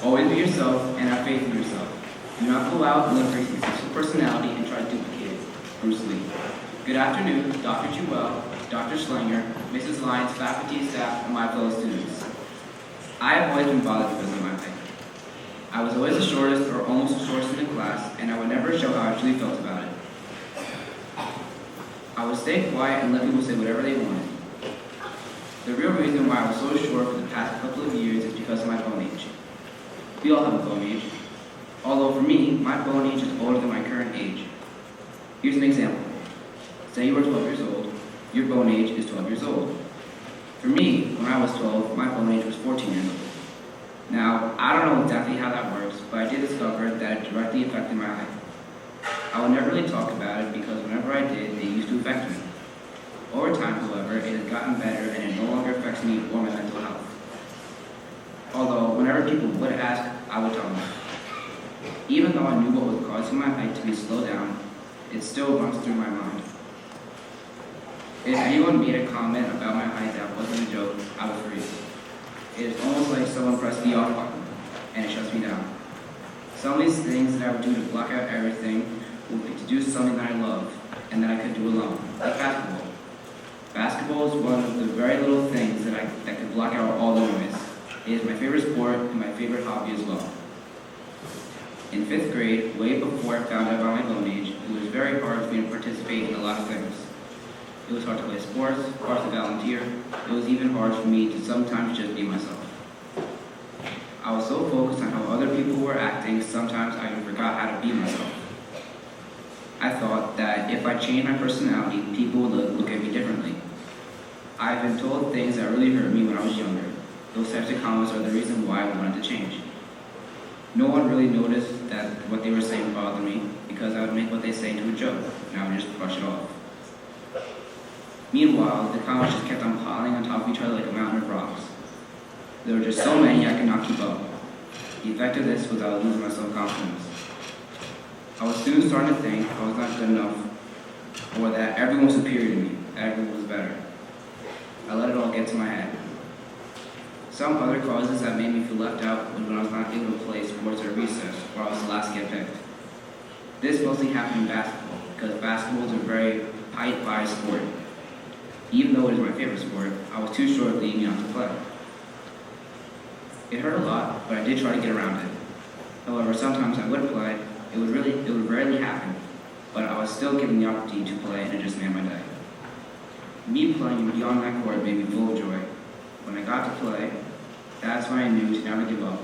Always be yourself and have faith in yourself. Do not go out and look for a successful personality and try to duplicate it. Bruce Lee. Good afternoon, Dr. Jewell, Dr. Schlanger, Mrs. Lyons, faculty, staff, and my fellow students. I have always been bothered because of my height. I was always the shortest or almost the shortest in the class, and I would never show how I truly felt about it. I would stay quiet and let people say whatever they wanted. The real reason why I was so short for the past couple of years is because of my bone age. We all have a bone age. Although for me, my bone age is older than my current age. Here's an example. Say you are 12 years old, your bone age is 12 years old. For me, when I was 12, my bone age was 14 years old. Now, I don't know exactly how that works, but I did discover that it directly affected my height. I would never really talk about it because whenever I did, it used to affect me. Over time, however, it has gotten better and it no longer affects me or my mental health. Although, whenever people would ask, I would tell them. Even though I knew what was causing my height to be slowed down, it still runs through my mind. If anyone made a comment about my height that wasn't a joke, I would freeze. It is almost like someone pressed the off button, and it shuts me down. Some of these things that I would do to block out everything would be to do something that I love, and that I could do alone, like basketball. Basketball is one of the very little things that could block out all the noise. It is my favorite sport and my favorite hobby as well. In 5th grade, way before I found out about my bone age, it was very hard for me to participate in a lot of things. It was hard to play sports, hard to volunteer. It was even hard for me to sometimes just be myself. I was so focused on how other people were acting, sometimes I even forgot how to be myself. I thought that if I changed my personality, people would look at me differently. I've been told things that really hurt me when I was younger. Those types of comments are the reason why I wanted to change. No one really noticed that what they were saying bothered me because I would make what they say into a joke, and I would just brush it off. Meanwhile, the comments just kept on piling on top of each other like a mountain of rocks. There were just so many I could not keep up. The effect of this was I was losing my self-confidence. I was soon starting to think I was not good enough, or that everyone was superior to me, that everyone was better. I let it all get to my head. Some other causes that made me feel left out was when I was not able to play sports at recess, or I was the last to get picked. This mostly happened in basketball, because basketball is a very height-biased sport. Even though it is my favorite sport, I was too short leading me not to play. It hurt a lot, but I did try to get around it. However, sometimes I would play, it would rarely happen, but I was still given the opportunity to play and it just made my day. Me playing beyond that court made me full of joy. When I got to play, that's when I knew to never give up,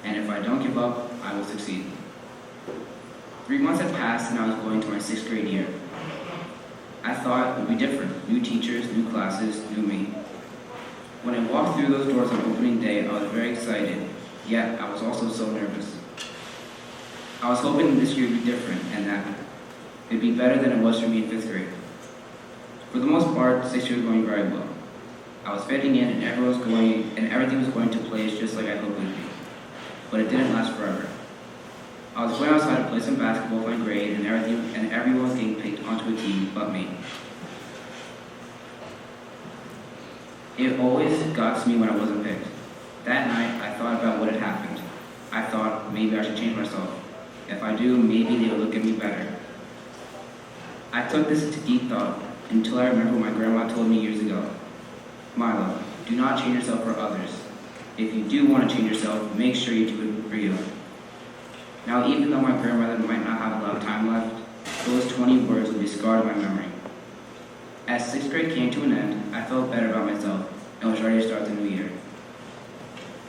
and if I don't give up, I will succeed. 3 months had passed and I was going to my 6th grade year. I thought it would be different. New teachers, new classes, new me. When I walked through those doors on opening day, I was very excited, yet I was also so nervous. I was hoping this year would be different and that it would be better than it was for me in 5th grade. For the most part, 6th year was going very well. I was fitting in and everything was going to place just like I hoped it would be. But it didn't last forever. I was going outside to play some basketball with my grade and everyone was getting picked onto a team but me. It always got to me when I wasn't picked. That night, I thought about what had happened. I thought maybe I should change myself. If I do, maybe they will look at me better. I took this into deep thought until I remember what my grandma told me years ago. Milo, do not change yourself for others. If you do want to change yourself, make sure you do it for you. Now, even though my grandmother might not have a lot of time left, those 20 words will be scarred in my memory. As 6th grade came to an end, I felt better about myself and was ready to start the new year.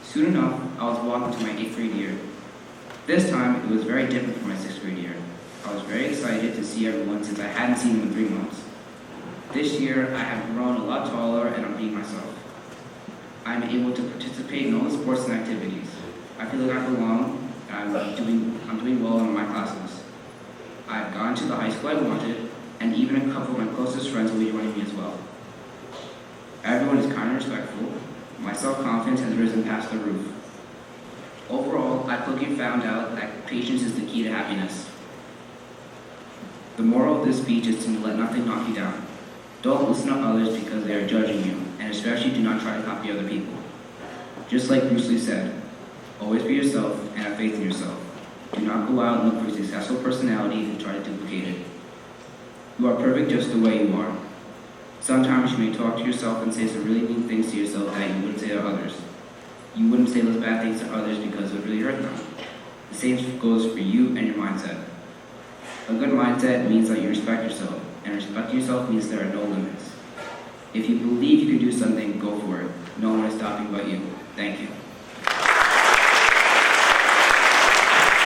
Soon enough, I was walking to my 8th grade year. This time, it was very different from my 6th grade year. I was very excited to see everyone since I hadn't seen them in 3 months. This year, I have grown a lot taller and I'm being myself. I'm able to participate in all the sports and activities. I feel like I belong, and I'm doing well in my classes. I've gone to the high school I wanted, and even a couple of my closest friends will be joining me as well. Everyone is kind and respectful. My self-confidence has risen past the roof. Overall, I quickly found out that patience is the key to happiness. The moral of this speech is to let nothing knock you down. Don't listen to others because they are judging you, and especially do not try to copy other people. Just like Bruce Lee said, Always be yourself and have faith in yourself. Do not go out and look for a successful personality and try to duplicate it. You are perfect just the way you are. Sometimes you may talk to yourself and say some really mean things to yourself that you wouldn't say to others. You wouldn't say those bad things to others because it would really hurt them. The same goes for you and your mindset. A good mindset means that you respect yourself, and respecting yourself means there are no limits. If you believe you can do something, go for it. No one is stopping but you. Thank you.